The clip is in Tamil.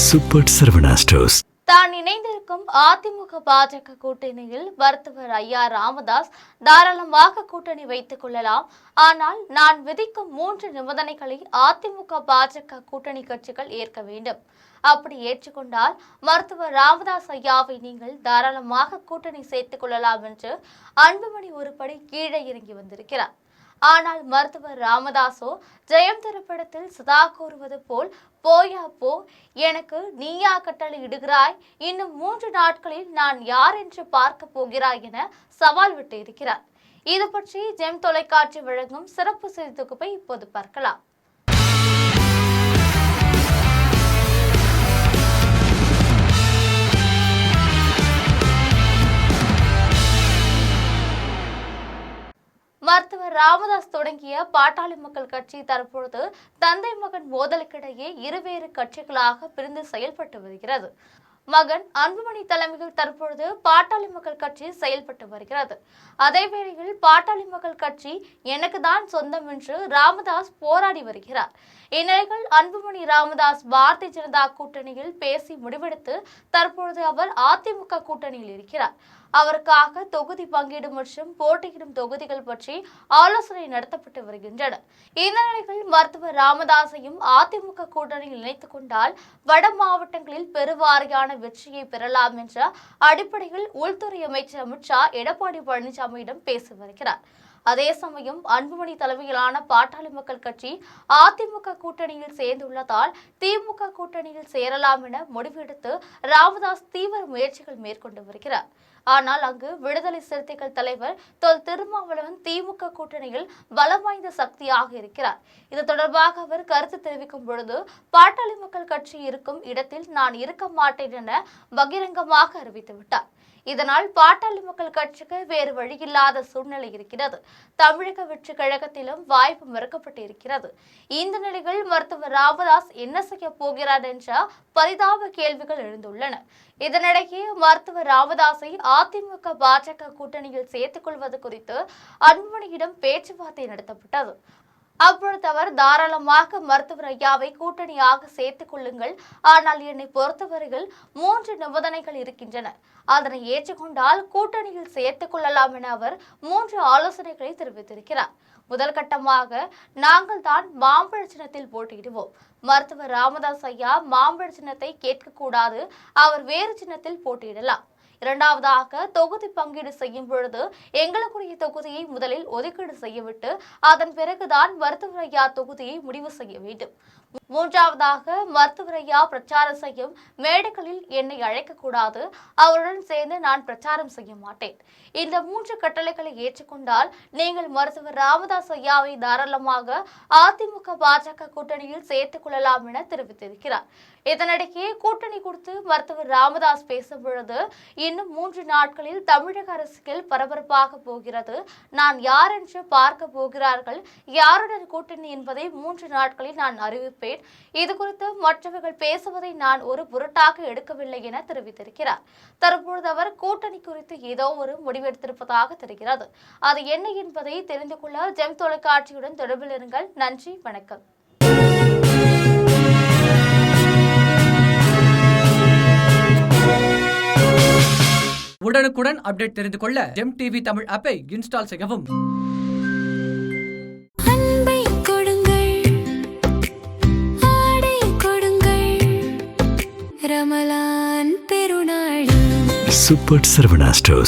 Super Saravana stores. தான் இணைந்திருக்கும் அதிமுக பாஜக கூட்டணியில் மருத்துவர் ஐயா ராமதாஸ் தாராளமாக கூட்டணி வைத்துக் கொள்ளலாம். ஆனால் நான் விதிக்கும் 3 நிபந்தனைகளை அதிமுக பாஜக கூட்டணி கட்சிகள் ஏற்க வேண்டும். அப்படி ஏற்றுக்கொண்டால் மருத்துவர் ராமதாஸ் ஐயாவை நீங்கள் தாராளமாக கூட்டணி சேர்த்துக் கொள்ளலாம் என்று அன்புமணி ஒருபடி கீழே இறங்கி வந்திருக்கிறார். ஆனால் மருத்துவர் ராமதாசோ ஜெயம் திரைப்படத்தில் சதா கூறுவது போல் போயா போ, எனக்கு நீயா கட்டளை இடுகிறாய், இன்னும் 3 நாட்களில் நான் யார் என்று பார்க்க போகிறாய் என சவால் விட்டு இருக்கிறார். இது பற்றி ஜெம் தொலைக்காட்சி வழங்கும் சிறப்பு செய்தி தொகுப்பை இப்போது பார்க்கலாம். மருத்துவர் ராமதாஸ் தொடங்கிய பாட்டாளி மக்கள் கட்சி தற்பொழுது தந்தை மகன் மோதலுக்கிடையே இருவேறு கட்சிகளாக பிரிந்து செயல்பட்டு வருகிறது. மகன் அன்புமணி தலைமையில் தற்பொழுது பாட்டாளி மக்கள் கட்சி செயல்பட்டு வருகிறது. அதேவேளையில் பாட்டாளி மக்கள் கட்சி எனக்கு தான் சொந்தம் என்று ராமதாஸ் போராடி வருகிறார். இந்நிலையில் அன்புமணி ராமதாஸ் பாரதிய ஜனதா கூட்டணியில் பேசி முடிவெடுத்து தற்பொழுது அவர் அதிமுக கூட்டணியில் இருக்கிறார். அவருக்காக தொகுதி பங்கீடு மற்றும் போட்டியிடும் தொகுதிகள் பற்றி ஆலோசனை நடத்தப்பட்டு வருகின்றன. இந்த நிலையில் மருத்துவர் ராமதாஸையும் அதிமுக கூட்டணியில் இணைத்துக் கொண்டால் வட மாவட்டங்களில் பெருவாரியான வெற்றியை பெறலாம் என்ற அடிப்படையில் உள்துறை அமைச்சர் அமித்ஷா எடப்பாடி பழனிசாமியிடம் பேசி வருகிறார். அதே சமயம் அன்புமணி தலைமையிலான பாட்டாளி மக்கள் கட்சி அதிமுக கூட்டணியில் சேர்ந்துள்ளதால் திமுக கூட்டணியில் சேரலாம் என முடிவெடுத்து ராமதாஸ் தீவிர முயற்சிகள் மேற்கொண்டு வருகிறார். ஆனால் அங்கு விடுதலை சிறுத்தைகள் தலைவர் தொல் திருமாவளவன் திமுக கூட்டணியில் பலம் வாய்ந்த சக்தியாக இருக்கிறார். இது தொடர்பாக அவர் கருத்து தெரிவிக்கும் பொழுது பாட்டாளி மக்கள் கட்சி இருக்கும் இடத்தில் நான் இருக்க மாட்டேன் என பகிரங்கமாக அறிவித்துவிட்டார். இதனால் பாட்டாளி மக்கள் கட்சிக்கு வேறு வழியில்லாத சூழ்நிலை இருக்கிறது. தமிழக வெற்றி கழகத்திலும் வாய்ப்பு மறுக்கப்பட்டு இருக்கிறது. இந்த நிலையில் மருத்துவர் ராமதாஸ் என்ன செய்ய போகிறார் என்ற பரிதாப கேள்விகள் எழுந்துள்ளன. இதனிடையே மருத்துவர் ராமதாஸை அதிமுக பாஜக கூட்டணியில் சேர்த்துக் கொள்வது குறித்து அன்புமணியிடம் பேச்சுவார்த்தை நடத்தப்பட்டது. அப்பொழுது அவர் தாராளமாக மருத்துவர் ஐயாவை கூட்டணியாக சேர்த்துக் கொள்ளுங்கள், ஆனால் என்னை பொறுத்தவரையில் 3 நிபந்தனைகள் இருக்கின்றன, அதனை ஏற்றுக்கொண்டால் கூட்டணியில் சேர்த்துக் கொள்ளலாம் என அவர் 3 ஆலோசனைகளை தெரிவித்திருக்கிறார். முதல் கட்டமாக நாங்கள் தான் மாம்பழ சின்னத்தில் போட்டியிடுவோம். மருத்துவர் ராமதாஸ் ஐயா மாம்பழ சின்னத்தை கேட்கக்கூடாது, அவர் வேறு சின்னத்தில் போட்டியிடலாம். இரண்டாவதாக தொகுதி பங்கீடு செய்யும் பொழுது எங்களுக்குரிய தொகுதியை முதலில் ஒதுக்கீடு செய்யவிட்டு அதன் பிறகுதான் மருத்துவர் ஐயா தொகுதியை முடிவு செய்ய வேண்டும். மூன்றாவதாக மருத்துவர் ஐயா பிரச்சாரம் செய்யும் மேடைகளில் என்னை அழைக்கக்கூடாது, அவருடன் சேர்ந்து நான் பிரச்சாரம் செய்ய மாட்டேன். இந்த 3 கட்டளைகளை ஏற்றுக்கொண்டால் நீங்கள் மருத்துவர் ராமதாஸ் ஐயாவை தாராளமாக அதிமுக பாஜக கூட்டணியில் சேர்த்துக் கொள்ளலாம் என தெரிவித்திருக்கிறார். இதனிடையே கூட்டணி குறித்து மருத்துவர் ராமதாஸ் பேசும் பொழுது இன்னும் 3 நாட்களில் தமிழக அரசியல் பரபரப்பாக போகிறது, நான் யார் என்று பார்க்க போகிறார்கள், யாருடன் கூட்டணி என்பதை 3 நாட்களில் நான் அறிவிப்பேன். இது குறித்து மற்றவர்கள் பேசுவதை நான் ஒரு பொருட்டாக எடுக்கவில்லை என தெரிவித்திருக்கிறார். தற்பொழுது அவர் கூட்டணி குறித்து ஏதோ ஒரு முடிவெடுத்திருப்பதாக தெரிகிறது. அது என்ன என்பதை தெரிந்து கொள்ள ஜெம் தொலைக்காட்சியுடன் தொடர்பில் இருங்கள். நன்றி, வணக்கம். உடனுக்குடன் அப்டேட் தெரிந்து கொள்ள ஜெம் டிவி தமிழ் ஆப்பை இன்ஸ்டால் செய்யவும். Super Saravana stores.